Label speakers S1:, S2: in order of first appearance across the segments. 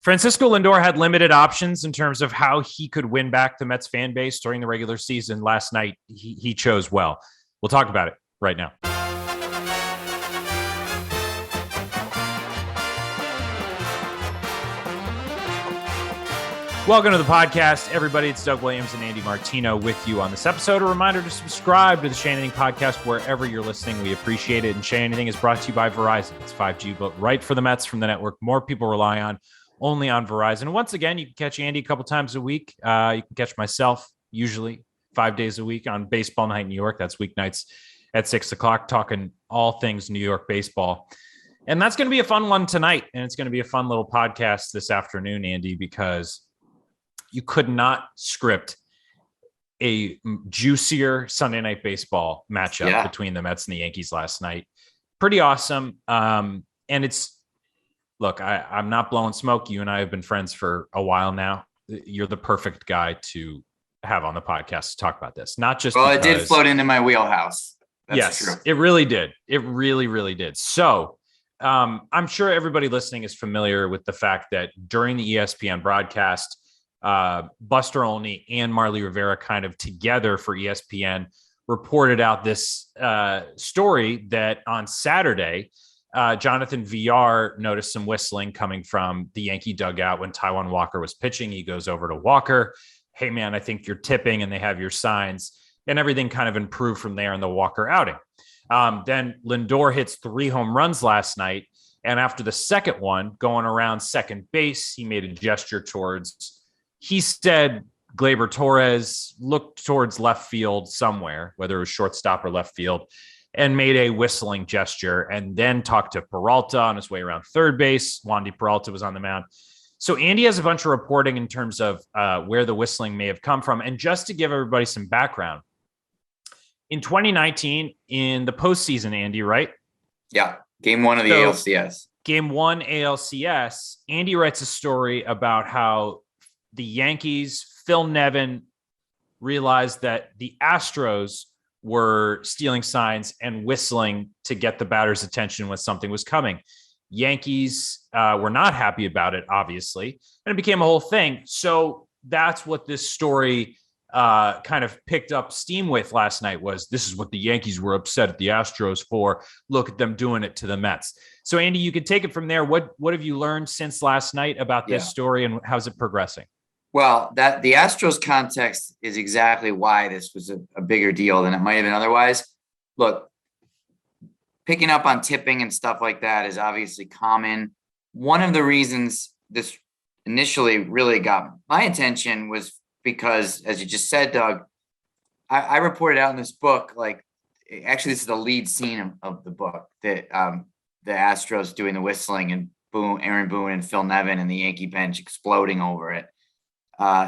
S1: Francisco Lindor had limited options in terms of how he could win back the Mets fan base during the regular season. Last night, he chose well. We'll talk about it right now. Welcome to the podcast, everybody. It's Doug Williams and Andy Martino with you on this episode. A reminder to subscribe to the Shea Anything podcast wherever you're listening. We appreciate it. And Shea Anything is brought to you by Verizon. It's 5G, but right for the Mets from the network more people rely on, only on Verizon. And once again, you can catch Andy a couple times a week. You can catch myself usually 5 days a week on Baseball Night in New York. That's weeknights at 6 o'clock, talking all things New York baseball. And that's going to be a fun one tonight. And it's going to be a fun little podcast this afternoon, Andy, because you could not script a juicier Sunday Night Baseball matchup between the Mets and the Yankees last night. Pretty awesome. And it's, look, I'm not blowing smoke. You and I have been friends for a while now. You're the perfect guy to have on the podcast to talk about this. Not just
S2: because, it did float into my wheelhouse.
S1: That's true. It really did. It really, really did. So I'm sure everybody listening is familiar with the fact that during the ESPN broadcast, Buster Olney and Marly Rivera kind of together for ESPN reported out this story that on Saturday, Jonathan VR noticed some whistling coming from the Yankee dugout when Taijuan Walker was pitching. He goes over to Walker. Hey, man, I think you're tipping, and they have your signs, and everything kind of improved from there in the Walker outing. Then Lindor hits 3 home runs last night. And after the second one, going around second base, he made a gesture towards, he said, Gleyber Torres, looked towards left field somewhere, whether it was shortstop or left field, and made a whistling gesture, and then talked to Peralta on his way around third base. Wandy Peralta was on the mound. So Andy has a bunch of reporting in terms of where the whistling may have come from. And just to give everybody some background, in 2019, in the postseason, Andy, right?
S2: Yeah, game 1 of the ALCS.
S1: Game 1 ALCS, Andy writes a story about how the Yankees, Phil Nevin, realized that the Astros were stealing signs and whistling to get the batter's attention when something was coming. Yankees were not happy about it, obviously, and it became a whole thing. So that's what this story kind of picked up steam with last night was, this is what the Yankees were upset at the Astros for. Look at them doing it to the Mets. So Andy, you can take it from there. What have you learned since last night about this story, and how's it progressing?
S2: Well, that the Astros context is exactly why this was a bigger deal than it might have been otherwise. Look, picking up on tipping and stuff like that is obviously common. One of the reasons this initially really got my attention was because, as you just said, Doug, I reported out in this book, like, actually this is the lead scene of the book, that the Astros doing the whistling and Aaron Boone and Phil Nevin and the Yankee bench exploding over it.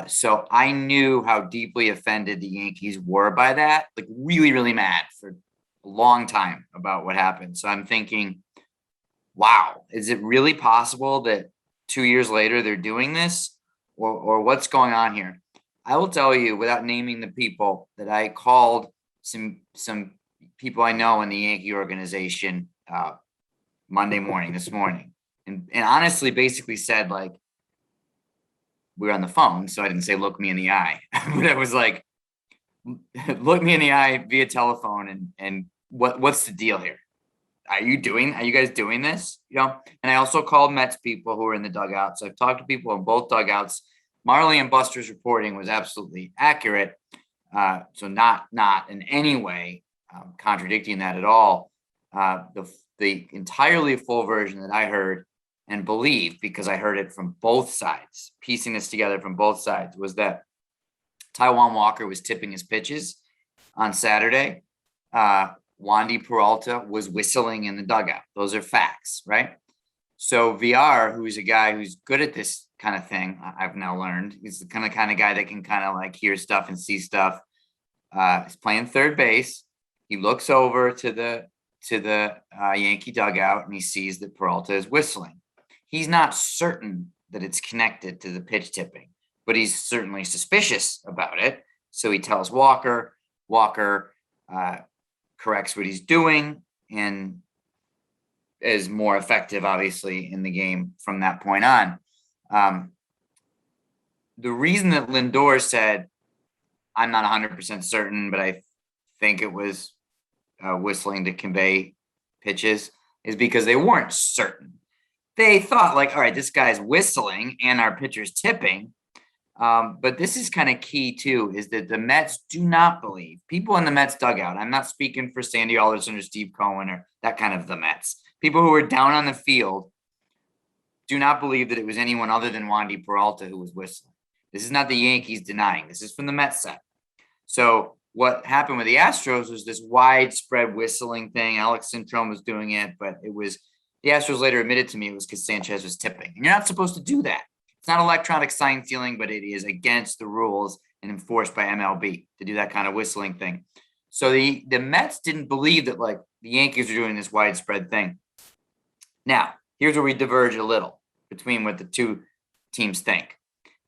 S2: So I knew how deeply offended the Yankees were by that, like really, really mad for a long time about what happened. So I'm thinking, wow, is it really possible that 2 years later they're doing this, or what's going on here? I will tell you, without naming the people, that I called some people I know in the Yankee organization this morning, and honestly basically said, like, we were on the phone, so I didn't say, look me in the eye, but it was like, look me in the eye via telephone. And what's the deal here? Are you guys doing this? And I also called Mets people who were in the dugout. So I've talked to people in both dugouts. Marley and Buster's reporting was absolutely accurate. So not in any way contradicting that at all. The entirely full version that I heard and believe, because I heard it from both sides, piecing this together from both sides, was that Taijuan Walker was tipping his pitches on Saturday. Wandy Peralta was whistling in the dugout. Those are facts, right? So VR, who's a guy who's good at this kind of thing, I've now learned, he's the kind of guy that can kind of like hear stuff and see stuff. He's playing third base. He looks over to the Yankee dugout and he sees that Peralta is whistling. He's not certain that it's connected to the pitch tipping, but he's certainly suspicious about it. So he tells Walker. Walker corrects what he's doing and is more effective, obviously, in the game from that point on. The reason that Lindor said, I'm not 100% certain, but I think it was whistling to convey pitches, is because they weren't certain. They thought like, all right, this guy's whistling and our pitcher's tipping. But this is kind of key too, is that the Mets do not believe, people in the Mets dugout, I'm not speaking for Sandy Alderson or Steve Cohen or that kind of the Mets, people who are down on the field do not believe that it was anyone other than Wandy Peralta who was whistling. This is not the Yankees denying. This is from the Mets side. So what happened with the Astros was this widespread whistling thing. Alex Syndrome was doing it, but it was the Astros later admitted to me it was because Sanchez was tipping. And you're not supposed to do that. It's not electronic sign stealing, but it is against the rules and enforced by MLB to do that kind of whistling thing. So the Mets didn't believe that like the Yankees were doing this widespread thing. Now, here's where we diverge a little between what the two teams think.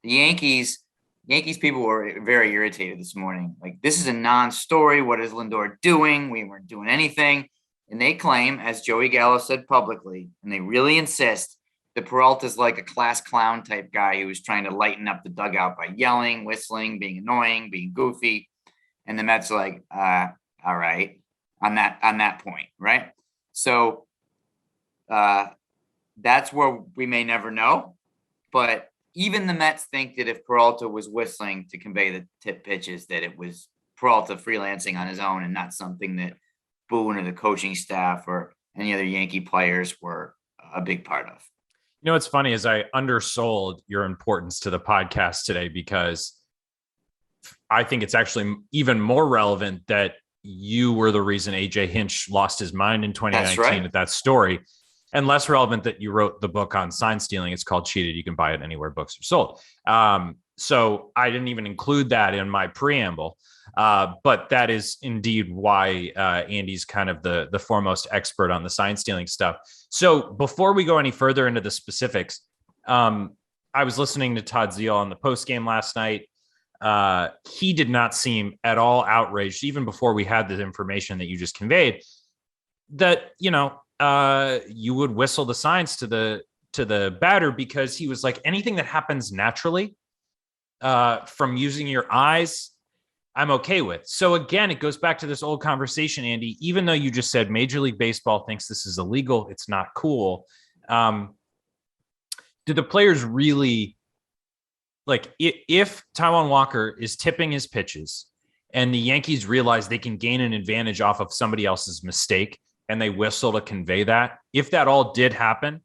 S2: The Yankees people were very irritated this morning. Like, this is a non-story. What is Lindor doing? We weren't doing anything. And they claim, as Joey Gallo said publicly, and they really insist, that Peralta's like a class clown type guy who was trying to lighten up the dugout by yelling, whistling, being annoying, being goofy. And the Mets are like, all right, on that point, right? So that's where we may never know. But even the Mets think that if Peralta was whistling to convey the tip pitches, that it was Peralta freelancing on his own and not something that Boone or the coaching staff or any other Yankee players were a big part of.
S1: You know, what's funny is I undersold your importance to the podcast today, because I think it's actually even more relevant that you were the reason AJ Hinch lost his mind in 2019 at that story, and less relevant that you wrote the book on sign stealing. It's called Cheated. You can buy it anywhere books are sold. So I didn't even include that in my preamble. But that is indeed why Andy's kind of the foremost expert on the sign stealing stuff. So before we go any further into the specifics, I was listening to Todd Zeal on the post game last night. He did not seem at all outraged, even before we had the information that you just conveyed, that, you would whistle the signs to the batter, because he was like, anything that happens naturally from using your eyes, I'm okay with. So again, it goes back to this old conversation, Andy. Even though you just said Major League Baseball thinks this is illegal, it's not cool. Do the players really, like, if Taijuan Walker is tipping his pitches and the Yankees realize they can gain an advantage off of somebody else's mistake and they whistle to convey that, if that all did happen,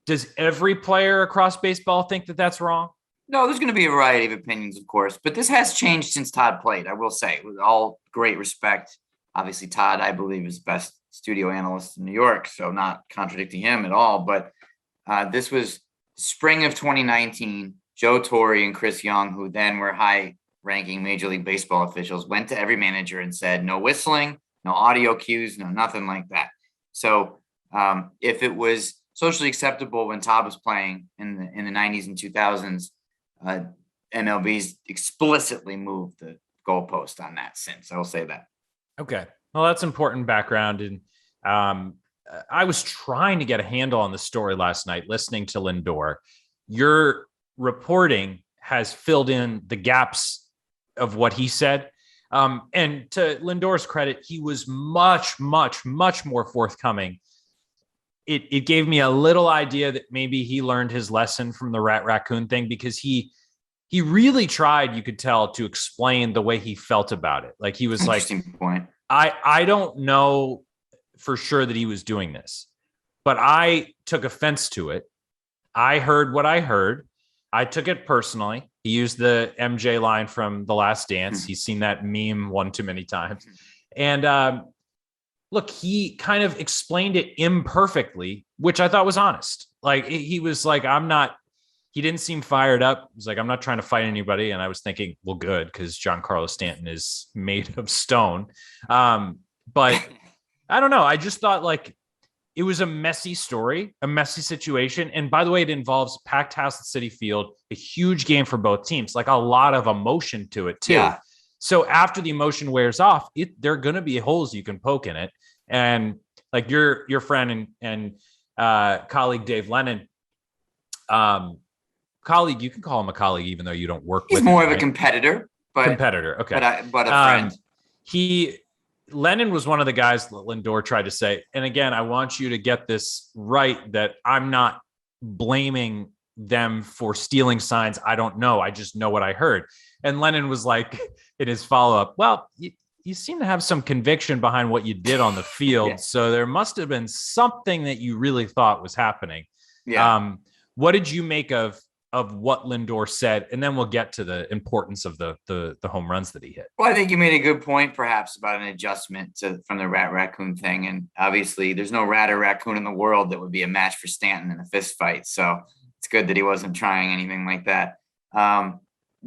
S1: does every player across baseball think that that's wrong?
S2: No, there's going to be a variety of opinions, of course, but this has changed since Todd played, I will say, with all great respect. Obviously, Todd, I believe, is the best studio analyst in New York, so not contradicting him at all. But this was spring of 2019. Joe Torre and Chris Young, who then were high-ranking Major League Baseball officials, went to every manager and said, no whistling, no audio cues, no nothing like that. So if it was socially acceptable when Todd was playing in the 90s and 2000s, MLB's explicitly moved the goalpost on that since. I will say that. Okay.
S1: Well, that's important background. And I was trying to get a handle on the story last night, listening to Lindor. Your reporting has filled in the gaps of what he said. And to Lindor's credit, he was much, much, much more forthcoming. It gave me a little idea that maybe he learned his lesson from the rat raccoon thing, because he really tried, you could tell, to explain the way he felt about it. Like, he was like,
S2: point.
S1: I don't know for sure that he was doing this, but I took offense to it. I heard what I heard. I took it personally. He used the MJ line from The Last Dance. He's seen that meme one too many times. And look, he kind of explained it imperfectly, which I thought was honest. Like, he was like, he didn't seem fired up. He was like, I'm not trying to fight anybody. And I was thinking, well, good, because Giancarlo Stanton is made of stone. But I don't know. I just thought, like, it was a messy story, a messy situation. And by the way, it involves packed house at Citi Field, a huge game for both teams, like a lot of emotion to it too. Yeah. So after the emotion wears off, there are going to be holes you can poke in it. And like your friend and colleague Dave Lennon Colleague, you can call him a colleague, even though you don't work
S2: He's
S1: with
S2: more
S1: him,
S2: of a
S1: right?
S2: competitor,
S1: Competitor. Okay.
S2: but a friend.
S1: Lennon was one of the guys that Lindor tried to say. And again, I want you to get this right, that I'm not blaming them for stealing signs. I don't know. I just know what I heard. And Lennon was like, in his follow-up, well, you seem to have some conviction behind what you did on the field.
S2: Yeah.
S1: So there must have been something that you really thought was happening.
S2: Yeah.
S1: What did you make of what Lindor said? And then we'll get to the importance of the home runs that he hit.
S2: Well, I think you made a good point, perhaps, about an adjustment from the rat raccoon thing. And obviously, there's no rat or raccoon in the world that would be a match for Stanton in a fist fight. So it's good that he wasn't trying anything like that.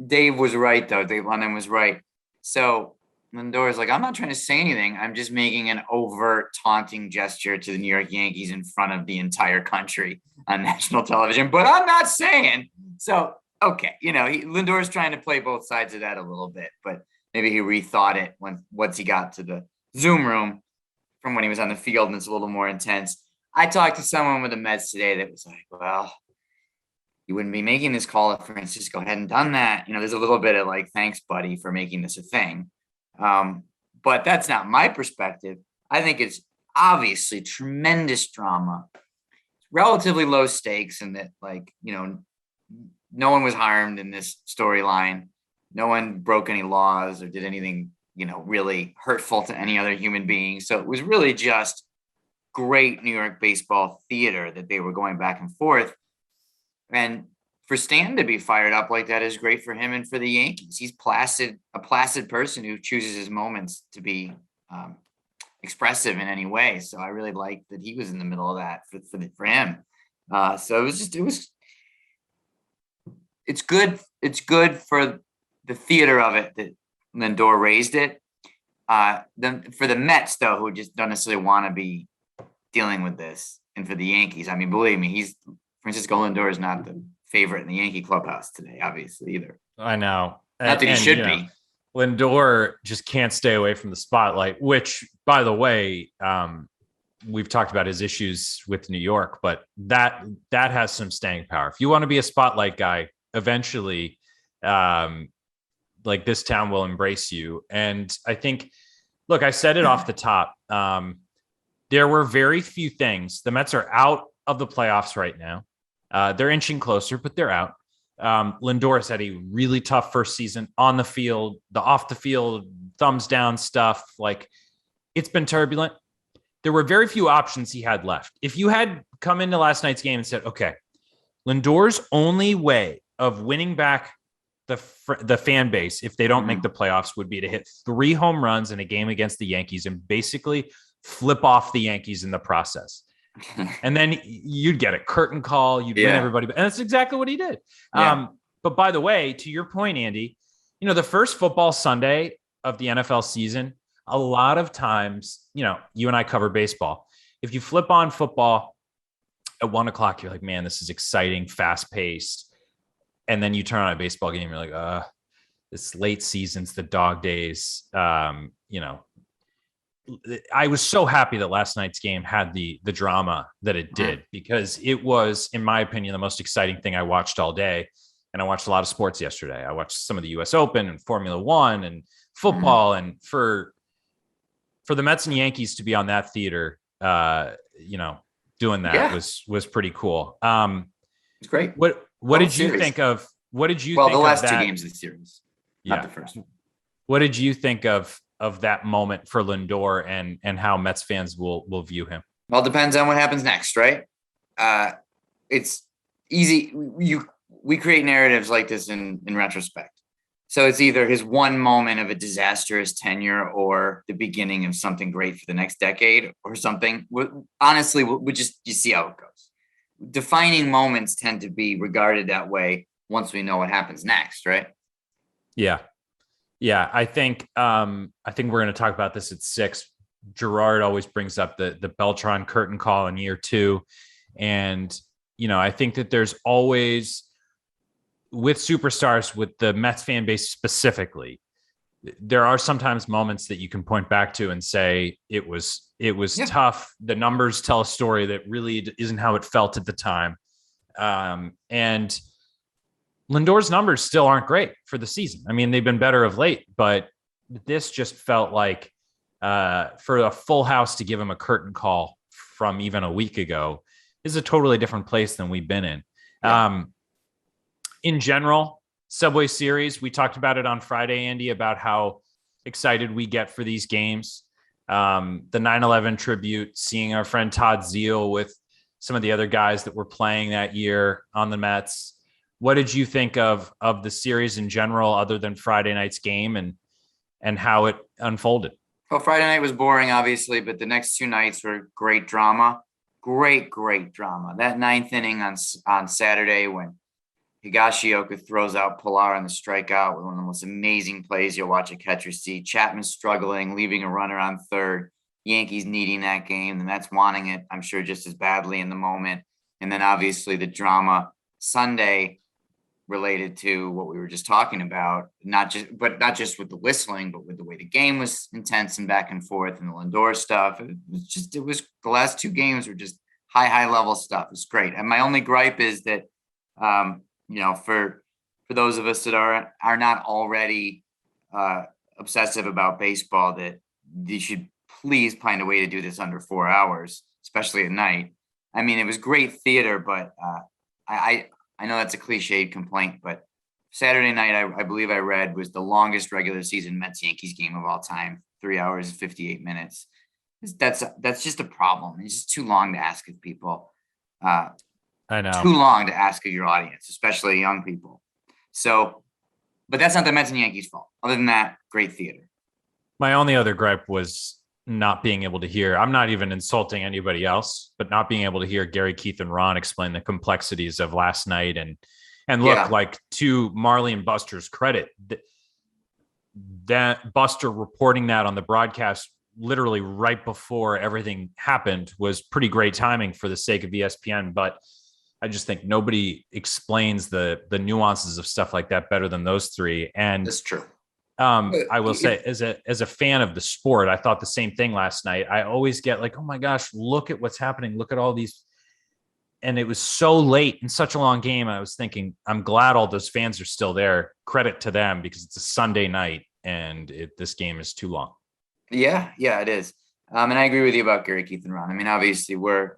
S2: Dave was right, though. Dave London was right. So Lindor is like, I'm not trying to say anything. I'm just making an overt taunting gesture to the New York Yankees in front of the entire country on national television. But I'm not saying. So, okay, Lindor is trying to play both sides of that a little bit, but maybe he rethought it once he got to the Zoom room from when he was on the field, and it's a little more intense. I talked to someone with the Mets today that was like, well, you wouldn't be making this call if Francisco hadn't done that. There's a little bit of like, thanks, buddy, for making this a thing. But that's not my perspective. I think it's obviously tremendous drama, relatively low stakes, and that no one was harmed in this storyline. No one broke any laws or did anything, really hurtful to any other human being. So it was really just great New York baseball theater that they were going back and forth. And for Stan to be fired up like that is great for him and for the Yankees. He's a placid person who chooses his moments to be expressive in any way. So I really liked that he was in the middle of that for him. So it's good. It's good for the theater of it that Lindor raised it. Then for the Mets, though, who just don't necessarily want to be dealing with this, and for the Yankees, I mean, believe me, Francisco Lindor is not the favorite in the Yankee clubhouse today, obviously, either.
S1: I know.
S2: Not that he should be.
S1: Lindor just can't stay away from the spotlight, which, by the way, we've talked about his issues with New York, but that has some staying power. If you want to be a spotlight guy, eventually, this town will embrace you. And I think, look, I said it off the top. There were very few things. The Mets are out of the playoffs right now. They're inching closer, but they're out. Lindor has had a really tough first season on the field, the off the field, thumbs down stuff. It's been turbulent. There were very few options he had left. If you had come into last night's game and said, okay, Lindor's only way of winning back the fan base, if they don't make the playoffs, would be to hit 3 home runs in a game against the Yankees and basically flip off the Yankees in the process. And then you'd get a curtain call. You'd win everybody. And that's exactly what he did. Yeah. But by the way, to your point, Andy, the first football Sunday of the NFL season, a lot of times, you and I cover baseball. If you flip on football at 1:00, you're like, man, this is exciting, fast paced. And then you turn on a baseball game. You're like, this late season's the dog days. I was so happy that last night's game had the drama that it did, because it was, in my opinion, the most exciting thing I watched all day. And I watched a lot of sports yesterday. I watched some of the US Open and Formula One and football. And for the Mets and Yankees to be on that theater, doing that was pretty cool.
S2: It's great.
S1: What did you think of? What did you think of that?
S2: Well, the last 2 games of the series, not the first one. What
S1: did you think of that moment for Lindor and how Mets fans will view him?
S2: Well, it depends on what happens next, right? It's easy. We create narratives like this in retrospect. So it's either his one moment of a disastrous tenure or the beginning of something great for the next decade or something. Honestly, you see how it goes. Defining moments tend to be regarded that way once we know what happens next, right?
S1: Yeah. Yeah, I think we're going to talk about this at 6. Gerard always brings up the Beltran curtain call in year 2. And, I think that there's always, with superstars, with the Mets fan base specifically, there are sometimes moments that you can point back to and say it was tough. The numbers tell a story that really isn't how it felt at the time. And Lindor's numbers still aren't great for the season. I mean, they've been better of late, but this just felt like for a full house to give him a curtain call from even a week ago is a totally different place than we've been in. Yeah. In general, Subway Series, we talked about it on Friday, Andy, about how excited we get for these games. The 9/11 tribute, seeing our friend Todd Zeal with some of the other guys that were playing that year on the Mets. What did you think of the series in general, other than Friday night's game and how it unfolded?
S2: Well, Friday night was boring, obviously, but the next two nights were great drama. Great drama. That ninth inning on Saturday when Higashioka throws out Pilar on the strikeout with one of the most amazing plays you'll watch a catcher see. Chapman struggling, leaving a runner on third. Yankees needing that game. The Mets wanting it, I'm sure, just as badly in the moment. And then obviously the drama Sunday related to what we were just talking about, not just with the whistling, but with the way the game was intense and back and forth and the Lindor stuff. It was the last two games were just high level stuff. It's great. And my only gripe is that, for those of us that are not already obsessive about baseball, that they should please find a way to do this under 4 hours, especially at night. I mean, it was great theater, but I know that's a cliched complaint, but Saturday night, I believe I read, was the longest regular season Mets Yankees game of all time, 3 hours and 58 minutes. That's just a problem. It's just too long to ask of people.
S1: I know.
S2: Too long to ask of your audience, especially young people. So, but that's not the Mets and Yankees' fault. Other than that, great theater.
S1: My only other gripe was not being able to hear. I'm not even insulting anybody else, but not being able to hear Gary, Keith, and Ron explain the complexities of last night. And look, like, to Marley and Buster's credit, that Buster reporting that on the broadcast literally right before everything happened was pretty great timing for the sake of ESPN. But I just think nobody explains the nuances of stuff like that better than those three. And
S2: that's true.
S1: I will say, as a fan of the sport, I thought the same thing last night. I always get like, oh my gosh, look at what's happening. Look at all these. And it was so late in such a long game. I was thinking, I'm glad all those fans are still there. Credit to them, because it's a Sunday night and this game is too long.
S2: Yeah, it is. And I agree with you about Gary, Keith, and Ron. I mean, obviously we're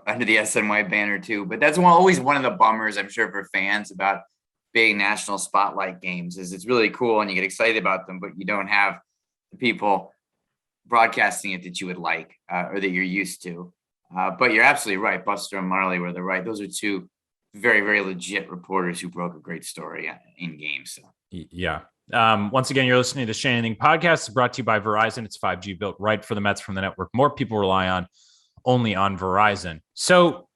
S2: under the SNY banner too, but that's always one of the bummers, I'm sure, for fans about big national spotlight games, is it's really cool and you get excited about them, but you don't have the people broadcasting it that you would like or that you're used to. But you're absolutely right. Buster and Marley were right. Those are two very, very legit reporters who broke a great story in game. So
S1: yeah. Once again, you're listening to the Shea Anything podcast. It's brought to you by Verizon. It's 5G built right for the Mets from the network more people rely on, only on Verizon. So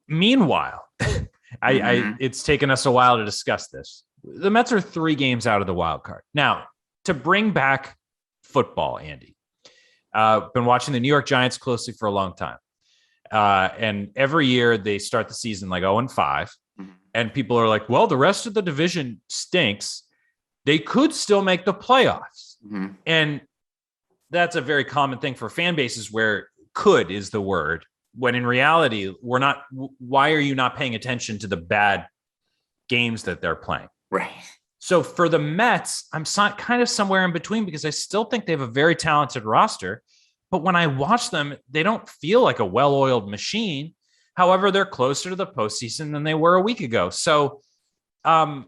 S1: meanwhile, it's taken us a while to discuss this. The Mets are 3 games out of the wild card. Now, to bring back football, Andy, been watching the New York Giants closely for a long time. And every year they start the season like 0-5. And people are like, well, the rest of the division stinks. They could still make the playoffs. And that's a very common thing for fan bases, where could is the word, when in reality, we're not. Why are you not paying attention to the bad games that they're playing?
S2: Right.
S1: So for the Mets, I'm kind of somewhere in between, because I still think they have a very talented roster. But when I watch them, they don't feel like a well-oiled machine. However, they're closer to the postseason than they were a week ago. So I'm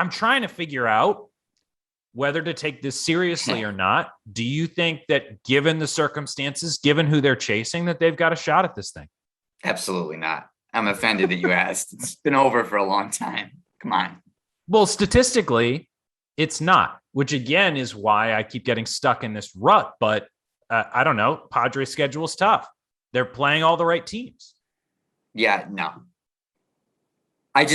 S1: trying to figure out whether to take this seriously or not. Do you think that, given the circumstances, given who they're chasing, that they've got a shot at this thing?
S2: Absolutely not. I'm offended that you asked. It's been over for a long time. Come on.
S1: Well, statistically, it's not, which again is why I keep getting stuck in this rut. But I don't know. Padres' schedule is tough. They're playing all the right teams.
S2: Yeah, no. It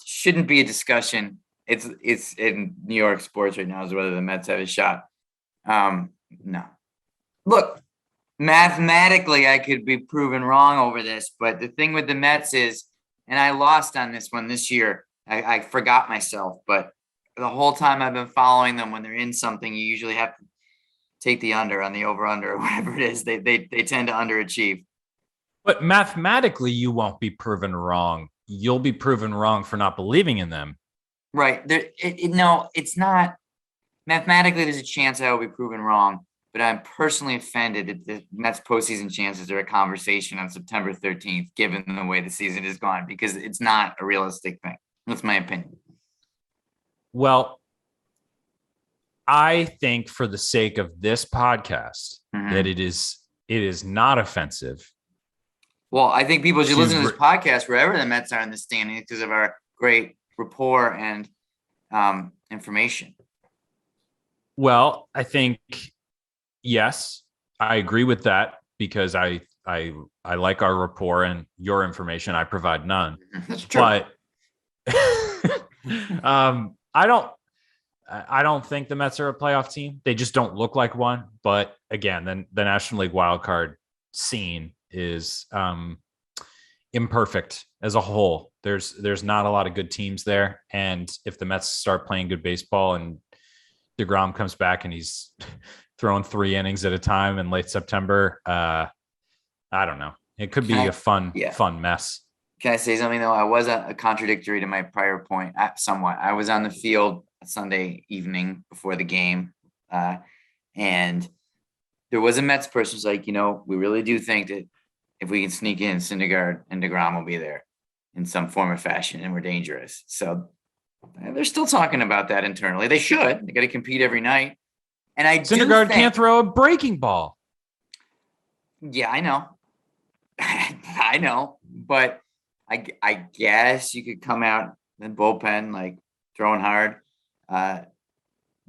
S2: shouldn't be a discussion. It's in New York sports right now, is whether the Mets have a shot. No. Look, mathematically, I could be proven wrong over this, but the thing with the Mets is, and I lost on this one this year. I forgot myself, but the whole time I've been following them, when they're in something, you usually have to take the under on the over-under or whatever it is. They tend to underachieve.
S1: But mathematically, you won't be proven wrong. You'll be proven wrong for not believing in them.
S2: Right. No, it's not. Mathematically, there's a chance I will be proven wrong, but I'm personally offended that the Mets postseason chances are a conversation on September 13th, given the way the season has gone, because it's not a realistic thing. That's my opinion.
S1: Well, I think for the sake of this podcast that it is not offensive.
S2: Well, I think people should listen to this podcast wherever the Mets are in the standings because of our great rapport and information.
S1: Well, I think, yes, I agree with that because I like our rapport and your information. I provide none.
S2: That's true.
S1: But I don't think the Mets are a playoff team. They just don't look like one. But again, then the National League wildcard scene is imperfect as a whole. There's not a lot of good teams there. And if the Mets start playing good baseball and deGrom comes back and he's throwing 3 innings at a time in late September, I don't know. It could be a fun mess.
S2: Can I say something though? I was a contradictory to my prior point somewhat. I was on the field Sunday evening before the game, and there was a Mets person who's like, we really do think that if we can sneak in, Syndergaard and deGrom will be there in some form or fashion, and we're dangerous. So they're still talking about that internally. They should. They got to compete every night. And
S1: Syndergaard can't throw a breaking ball.
S2: Yeah, I know. I know, but I guess you could come out in the bullpen like throwing hard. No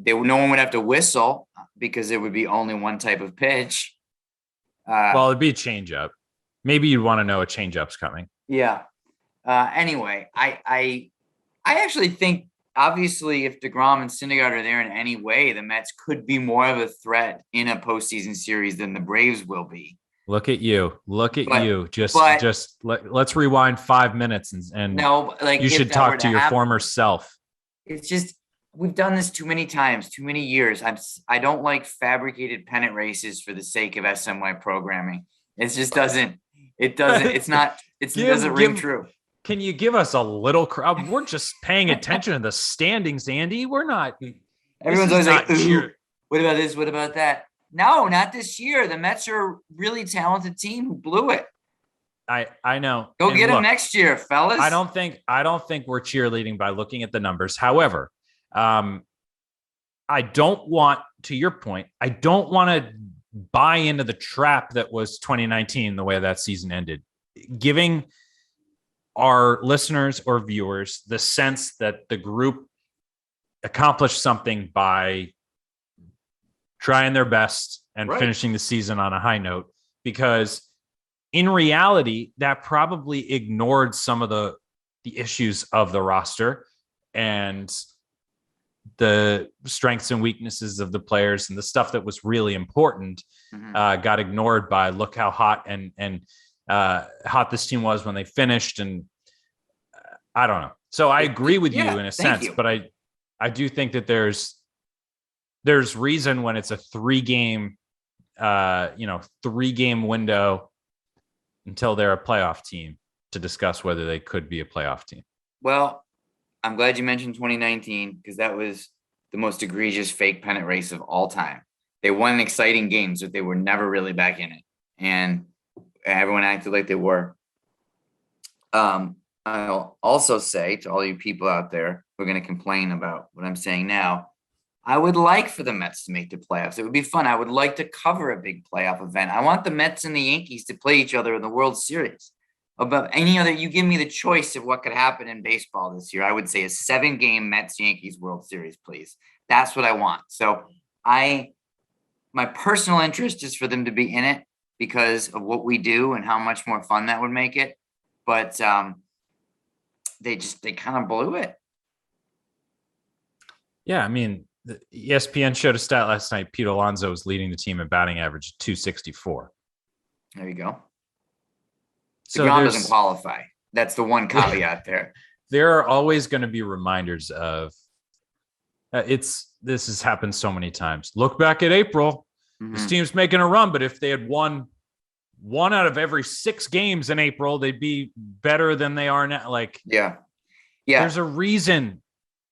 S2: one would have to whistle because it would be only one type of pitch.
S1: Well, it'd be a changeup. Maybe you'd want to know a changeup's coming.
S2: Yeah. Anyway, I actually think obviously if deGrom and Syndergaard are there in any way, the Mets could be more of a threat in a postseason series than the Braves will be.
S1: Look at you. Let's rewind 5 minutes and
S2: no, like
S1: you should talk to your former self.
S2: It's just, we've done this too many times, too many years. I don't like fabricated pennant races for the sake of SNY programming. It just doesn't ring true.
S1: Can you give us a little crowd? We're just paying attention to the standings, Andy. We're not.
S2: Everyone's always like, what about this? What about that? No, not this year. The Mets are a really talented team who blew it.
S1: I know.
S2: Go get them next year, fellas.
S1: I don't think we're cheerleading by looking at the numbers. However, I don't want, to your point, I don't want to buy into the trap that was 2019, the way that season ended, giving our listeners or viewers the sense that the group accomplished something by trying their best and finishing the season on a high note, because in reality, that probably ignored some of the issues of the roster and the strengths and weaknesses of the players, and the stuff that was really important got ignored by look how hot and hot this team was when they finished. And I don't know. So I agree with you in a sense, but I do think that there's reason when it's a 3-game window until they're a playoff team to discuss whether they could be a playoff team.
S2: Well, I'm glad you mentioned 2019 because that was the most egregious fake pennant race of all time. They won exciting games, but they were never really back in it. And everyone acted like they were. I'll also say to all you people out there who are going to complain about what I'm saying now, I would like for the Mets to make the playoffs. It would be fun. I would like to cover a big playoff event. I want the Mets and the Yankees to play each other in the World Series. Above any other, you give me the choice of what could happen in baseball this year, I would say a 7-game Mets-Yankees World Series, please. That's what I want. So my personal interest is for them to be in it because of what we do and how much more fun that would make it. But they kind of blew it.
S1: Yeah, I mean, the ESPN showed a stat last night. Pete Alonso was leading the team in batting average 264. There
S2: you go. So deGrom doesn't qualify. That's the one caveat there.
S1: There are always going to be reminders of this has happened so many times. Look back at April. This team's making a run, but if they had won 1 out of every 6 games in April, they'd be better than they are now. Like,
S2: yeah.
S1: There's a reason.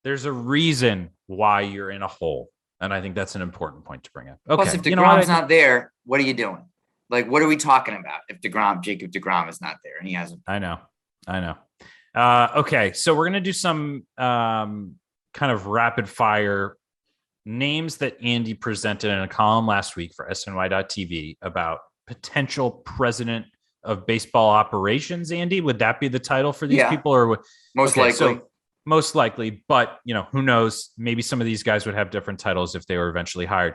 S1: There's a reason why you're in a hole. And I think that's an important point to bring up. Okay.
S2: Plus, if deGrom's not there, what are you doing? Like, what are we talking about if Jacob deGrom is not there and he hasn't?
S1: I know. Okay. So we're going to do some kind of rapid fire names that Andy presented in a column last week for SNY.TV about potential president of baseball operations. Andy, would that be the title for these people? Or
S2: most likely.
S1: So most likely, but who knows? Maybe some of these guys would have different titles if they were eventually hired.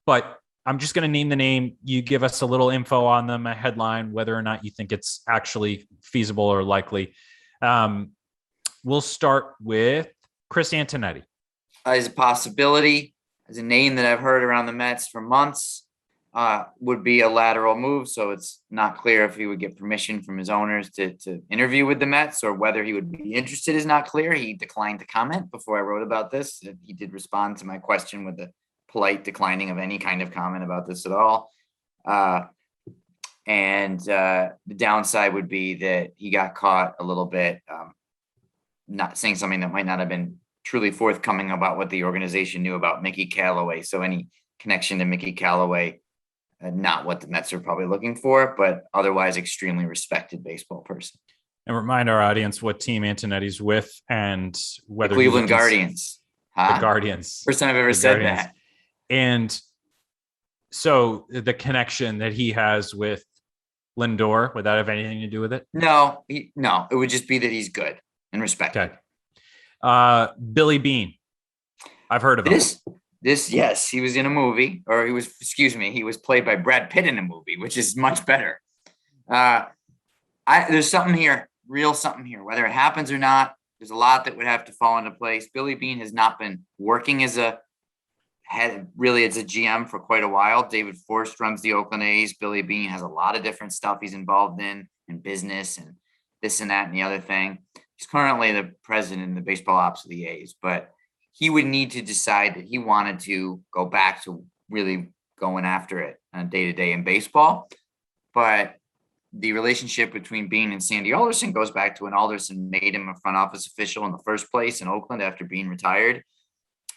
S1: But I'm just going to name the name. You give us a little info on them, a headline, whether or not you think it's actually feasible or likely. We'll start with Chris Antonetti.
S2: As a possibility, as a name that I've heard around the Mets for months, would be a lateral move. So it's not clear if he would get permission from his owners to interview with the Mets, or whether he would be interested is not clear. He declined to comment before I wrote about this. He did respond to my question with a polite declining of any kind of comment about this at all. And the downside would be that he got caught a little bit not saying something that might not have been truly forthcoming about what the organization knew about Mickey Callaway. So any connection to Mickey Callaway, not what the Mets are probably looking for, but otherwise extremely respected baseball person.
S1: And remind our audience what team Antonetti's with and whether
S2: the Cleveland Guardians.
S1: The Guardians.
S2: First time I've ever said that.
S1: And so the connection that he has with Lindor, would that have anything to do with it?
S2: No, it would just be that he's good and respected.
S1: Okay. Billy Beane. I've heard of him.
S2: Yes, he was in a movie, or he was played by Brad Pitt in a movie, which is much better. There's something here, something here, whether it happens or not. There's a lot that would have to fall into place. Billy Beane has not been working as a GM for quite a while. David Forst runs the Oakland A's. Billy Beane has a lot of different stuff he's involved in business and this and that and the other thing. He's currently the president in the baseball ops of the A's, but he would need to decide that he wanted to go back to really going after it on a day-to-day in baseball. But the relationship between Beane and Sandy Alderson goes back to when Alderson made him a front office official in the first place in Oakland after Beane retired.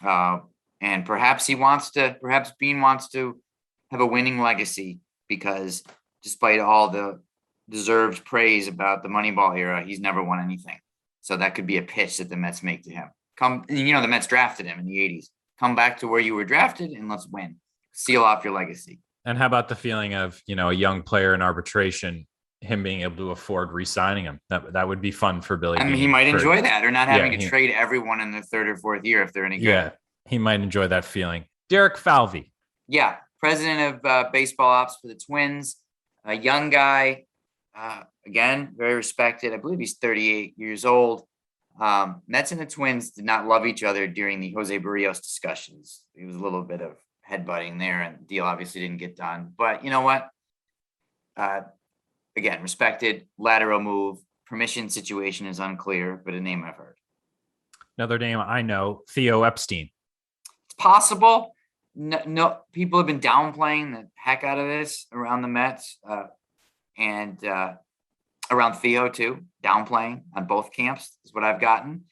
S2: And perhaps Beane wants to have a winning legacy, because despite all the deserved praise about the Moneyball era, he's never won anything. So that could be a pitch that the Mets make to him. The Mets drafted him in the 80s. Come back to where you were drafted and let's win. Seal off your legacy.
S1: And how about the feeling of, a young player in arbitration, him being able to afford re-signing him? That would be fun for Billy.
S2: He might enjoy that, or not having to trade everyone in their third or fourth year if they're any good.
S1: Yeah, he might enjoy that feeling. Derek Falvey.
S2: Yeah, president of baseball ops for the Twins. A young guy, again, very respected. I believe he's 38 years old. Mets and the Twins did not love each other during the Jose Barrios discussions. It was a little bit of headbutting there, and the deal obviously didn't get done. But you know what? Again, respected, lateral move, permission situation is unclear, but a name I've heard. Another name I know, Theo Epstein. It's possible. No, people have been downplaying the heck out of this around the Mets, and around Theo too, downplaying on both camps is what I've gotten.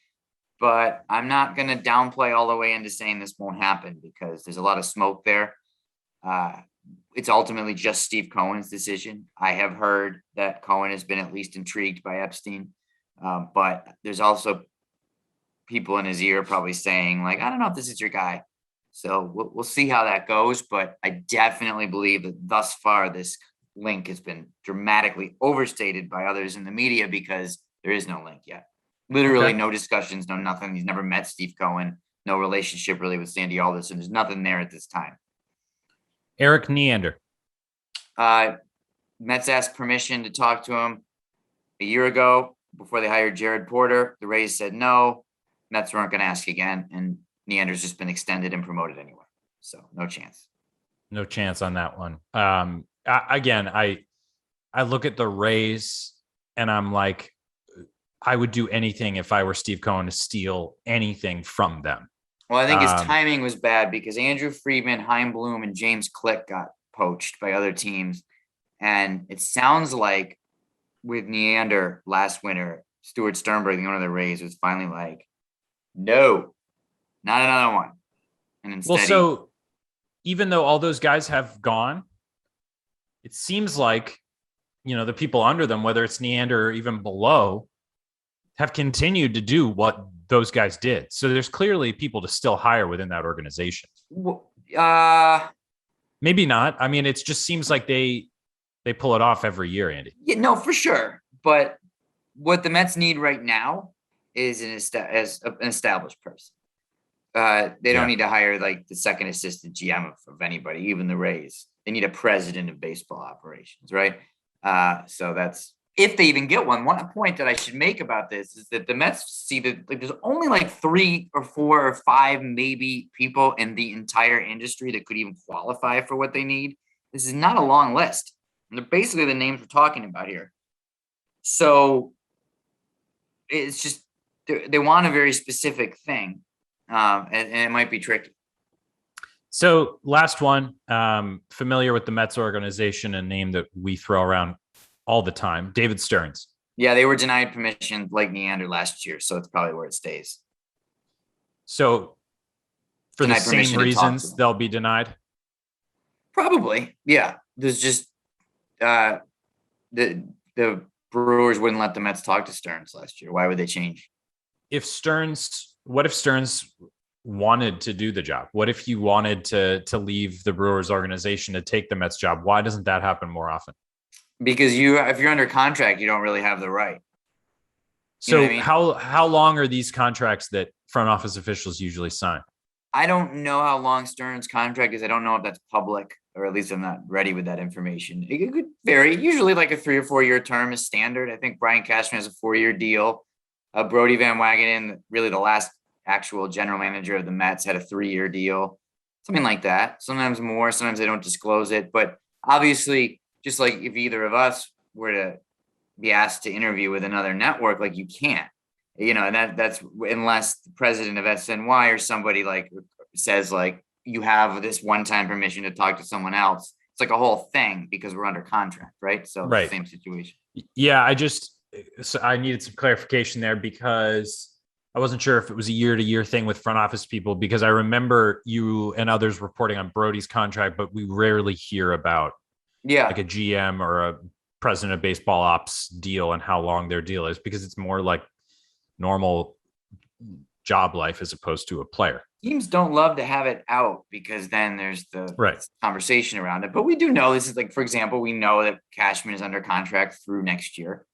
S2: But I'm not going to downplay all the way into saying this won't happen, because there's a lot of smoke there. It's ultimately just Steve Cohen's decision. I have heard that Cohen has been at least intrigued by Epstein, but there's also people in his ear probably saying, like, I don't know if this is your guy. So we'll see how that goes. But I definitely believe that thus far this link has been dramatically overstated by others in the media, because there is no link yet. Literally no discussions, no nothing. He's never met Steve Cohen, no relationship really with Sandy Alderson. There's nothing there at this time. Eric Neander. Mets asked permission to talk to him a year ago before they hired Jared Porter. The Rays said no. Mets weren't going to ask again, and Neander's just been extended and promoted anyway. So no chance. No chance on that one. I look at the Rays and I'm like, I would do anything if I were Steve Cohen to steal anything from them. Well, I think his timing was bad, because Andrew Friedman, Chaim Bloom, and James Click got poached by other teams. And it sounds like with Neander last winter, Stuart Sternberg, the owner of the Rays, was finally like, no, not another one. And instead,
S1: so even though all those guys have gone, it seems like, the people under them, whether it's Neander or even below, have continued to do what those guys did. So there's clearly people to still hire within that organization. Maybe not. I mean, it just seems like they pull it off every year, Andy.
S2: Yeah, no, for sure. But what the Mets need right now is an established person. They don't need to hire like the second assistant GM of anybody, even the Rays. They need a president of baseball operations, right? So that's if they even get one. One point that I should make about this is that the Mets see that there's only like 3 or 4 or 5 maybe people in the entire industry that could even qualify for what they need. This is not a long list. And they're basically the names we're talking about here. So it's just they want a very specific thing, and it might be tricky.
S1: So last one, familiar with the Mets organization, a name that we throw around all the time, David Stearns.
S2: Yeah, they were denied permission like Neander last year, so it's probably where it stays.
S1: So for the same reasons, they'll be denied?
S2: Probably, yeah. There's just the Brewers wouldn't let the Mets talk to Stearns last year. Why would they change?
S1: What if Stearns wanted to do the job? What if you wanted to leave the Brewers organization to take the Mets job? Why doesn't that happen more often?
S2: Because if you're under contract, you don't really have the right.
S1: So how long are these contracts that front office officials usually sign?
S2: I don't know how long Stearns' contract is. I don't know if that's public, or at least I'm not ready with that information. It could vary. Usually like a 3 or 4 year term is standard. I think Brian Cashman has a 4-year deal. Brody Van Wagenen, really the last actual general manager of the Mets, had a 3-year deal, something like that. Sometimes more, sometimes they don't disclose it. But obviously, just like if either of us were to be asked to interview with another network, like you can't. And that's unless the president of SNY or somebody like says like you have this one-time permission to talk to someone else. It's like a whole thing because we're under contract, right? So right. Same situation.
S1: Yeah, I needed some clarification there because I wasn't sure if it was a year-to-year thing with front office people, because I remember you and others reporting on Brody's contract, but we rarely hear about like a GM or a president of baseball ops deal and how long their deal is, because it's more like normal job life as opposed to a player.
S2: Teams don't love to have it out because then there's the conversation around it. But we do know this is like, for example, we know that Cashman is under contract through next year,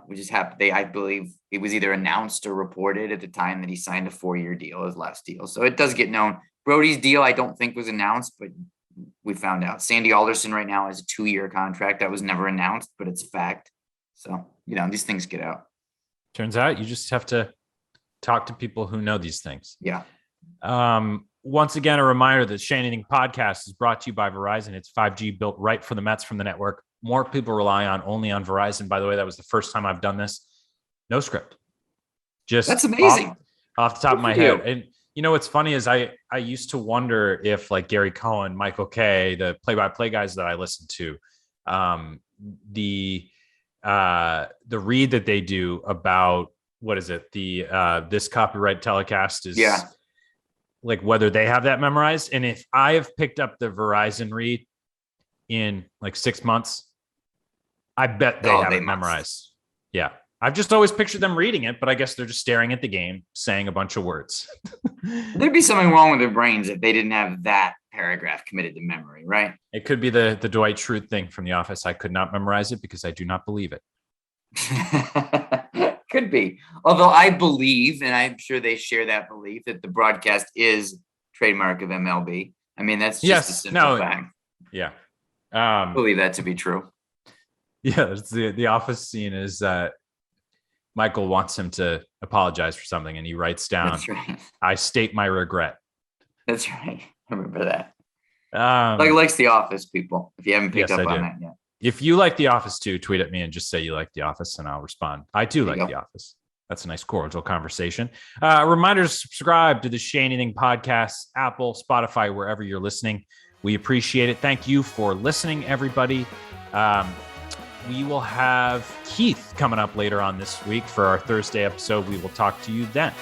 S2: which is happened. I believe it was either announced or reported at the time that he signed a 4-year deal, his last deal. So it does get known. Brody's deal, I don't think was announced, but we found out. Sandy Alderson right now has a 2-year contract that was never announced, but it's a fact. So, these things get out.
S1: Turns out you just have to talk to people who know these things.
S2: Yeah.
S1: Once again, a reminder that Shea Anything podcast is brought to you by Verizon. It's 5G built right for the Mets from the network. More people rely only on Verizon. By the way, that was the first time I've done this. No script.
S2: That's amazing.
S1: Off the top of my head. And what's funny is I used to wonder if like Gary Cohen, Michael Kay, the play-by-play guys that I listen to, the read that they do about what is it? This copyright telecast is like whether they have that memorized. And if I have picked up the Verizon read in like 6 months, I bet they have it memorized. Yeah. I've just always pictured them reading it, but I guess they're just staring at the game, saying a bunch of words.
S2: There'd be something wrong with their brains if they didn't have that paragraph committed to memory, right?
S1: It could be the Dwight Schrute thing from The Office. I could not memorize it because I do not believe it.
S2: Could be. Although I believe, and I'm sure they share that belief, that the broadcast is trademark of MLB. I mean, that's just a simple fact.
S1: Yeah.
S2: I believe that to be true.
S1: Yeah, it's the Office scene is that Michael wants him to apologize for something, and he writes down,
S2: "That's right.
S1: I state my regret."
S2: That's right. I remember that. Likes The Office, people. If you haven't picked up on that yet.
S1: If you like The Office too, tweet at me and just say you like The Office, and I'll respond. I do like The Office. That's a nice cordial conversation. Reminder to subscribe to the Shea Anything podcast, Apple, Spotify, wherever you're listening. We appreciate it. Thank you for listening, everybody. We will have Keith coming up later on this week for our Thursday episode. We will talk to you then.